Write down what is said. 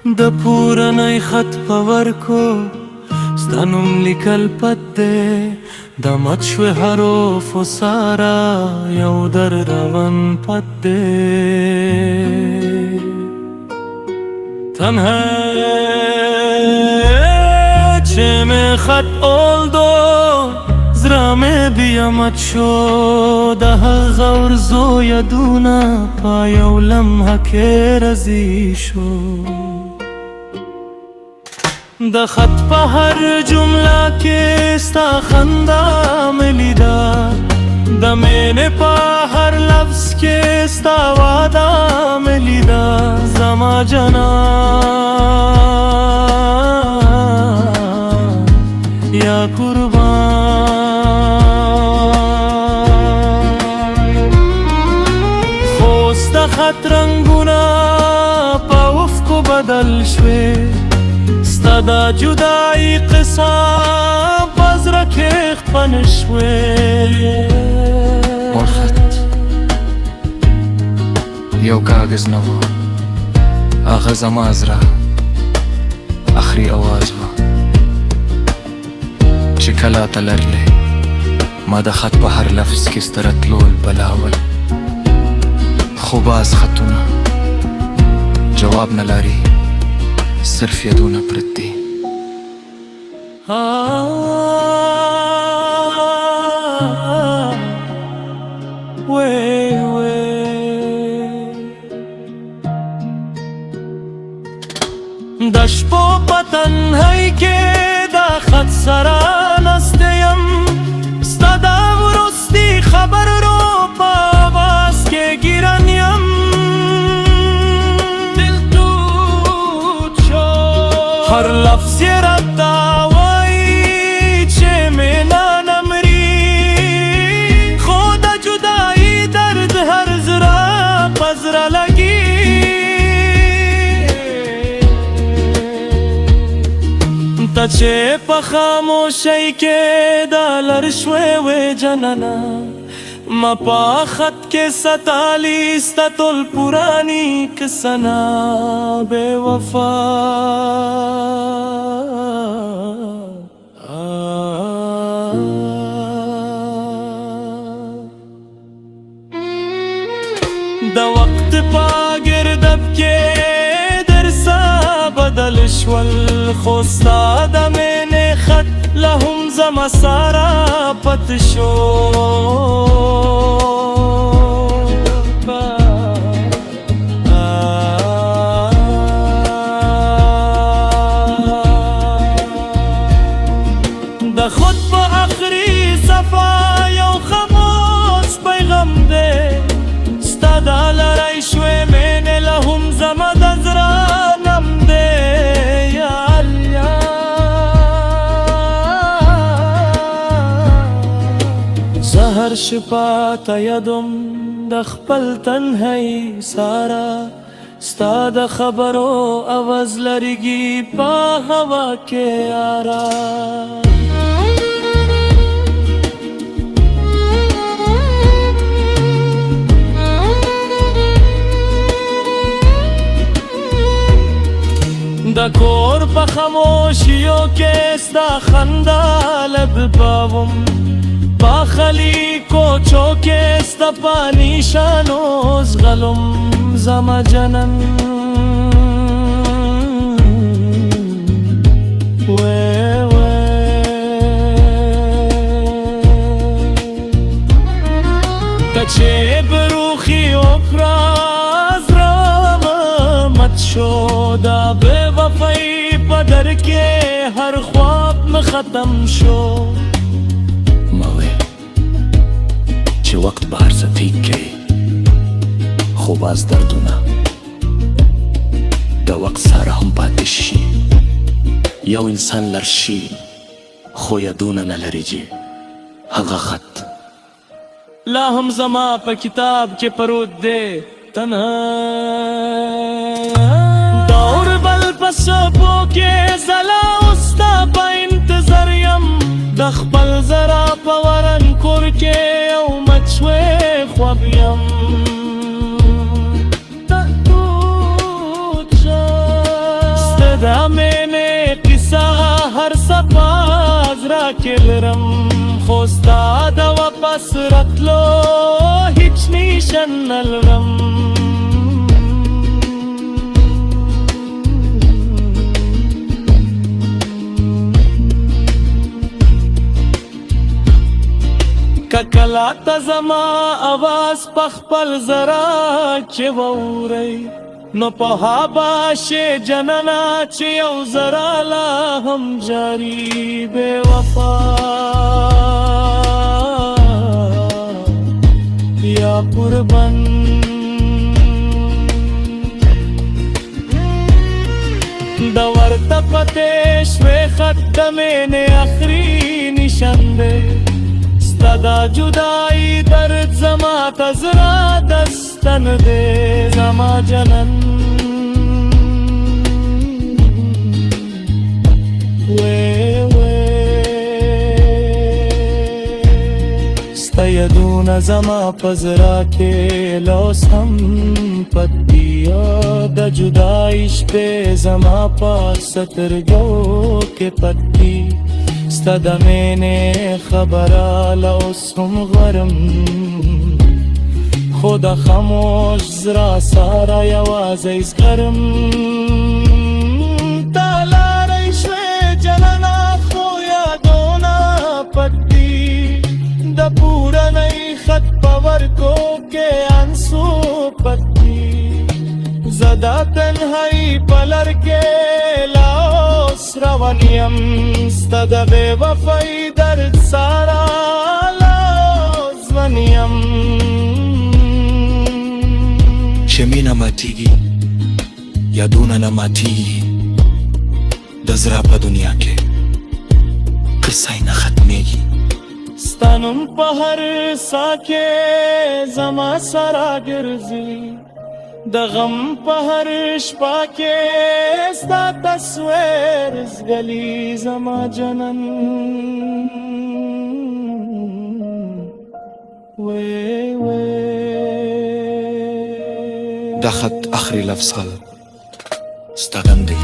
د پورنۍ خط په ورکو ستا نوم لیکل پد دی د مات شوې حروفو ساره یو در روان پد دی تنها چې مې خط اولدو زړه مې بیا مات شو د هغه ورځو یادونه په یو لمحه کې رزي شو د خط په هر جمله کې ستا خندا مې لیده د مینې په هر لفظ کې ستا وعده مې لیده زما جانان یا قربان خو ستا خط رنګونه په افقو بدل شوې ستا دا جدائی قصه بزره کې خپن شوې اور خط یو کاغذ نه و هغه زما زړه آخري اواز و چې کله ته لرلې ما د خط په هر لفظ کې ستا راتلول بلاول خو باز خطونه جواب نه لري صرف یادونه پرت دي د شپو په تنهایی کې د خط سره نسته یم ستا دا وروستي خبرو په آواز کې ګیرن یم دل ټوټ شو هر لفظ یې راته وایي چې مینه نه مري خو د جدایي درد هر زړه په زړه لګي ته چې په خاموشۍ کې د لر شوې وې جنانه ما په خط کې ستالي ستا ټول پراني کسانه بې وفا د وخت په ګردب کې درسه بدل شول خو ستا د مینې خط لا هم زما سره پت شو د خود په آخري صفحه یو خاموش پیغام دی ستا د لرای شوې مینې لا هم زما د زړه نم دی هر شپه ته یادم د خپل تنهایی ساره ستا د خبرو اواز لرګي په هوا کې یاره د کور په خاموشیو کې ستا خندا لب باوم پاخلی کوچو کې ستا پانی شانو زغلم زما جنن کچه بروخی اکرا زرام مت شو دا بے وفائی پدر کے ہر خواب میں ختم شو چې وخت بهر څه ټیک کوي خو باز دردونه د وخت سره هم پاتې شي یو انسان لر شي خو یادونه نه لري چې هغه خط لا هم زما په کتاب کې پروت دی تنها دور بل پسپو کې زلا استا په انتظار یم د خپل زرا په ورن کور کې یو مچوي خواب یم सदा मैंने किस्सा हर सपाज राके लरम खोस्ता दा वापस रखलो हिच निशन नलरम ककला तजमा आवाज पखपल जरा चे वौरई नो पहाबाशे जनना चे औ जरा ला हम जारी बेवफा या कुर्बन दवर तपतेश वे खद्दमेने आखरी निशान दे सदा जुदाई दर्द जमा तजरा दस्तन दे जमा जनन वे स्तयदून जमा पजरा के लो संपत्ति द जुदाइश पे जमा पास सतरगो के पत्ती सदा मैंने खबरा लौसम गरम खुदा खामोश जरा सारा यवाज इस गरम ताला रईशवे जनना खोया दोना पत्ती द पूरा नई खत पवर को के आंसू पत्ती जदा तन्हाई पलर के लाओ श्रवणियम स्तदा बेवफाई दर्द सारा लाओ ध्वनियम Shemina matigi yaduna na matigi dazra pa दुनिया के किस्सा ही ना खत्मेगी stanum pahar sake zama sara girzi د غم په هر شپه کې ستا تصویر زغلی زما جنن دا خط آخری لفظ ستا غم دی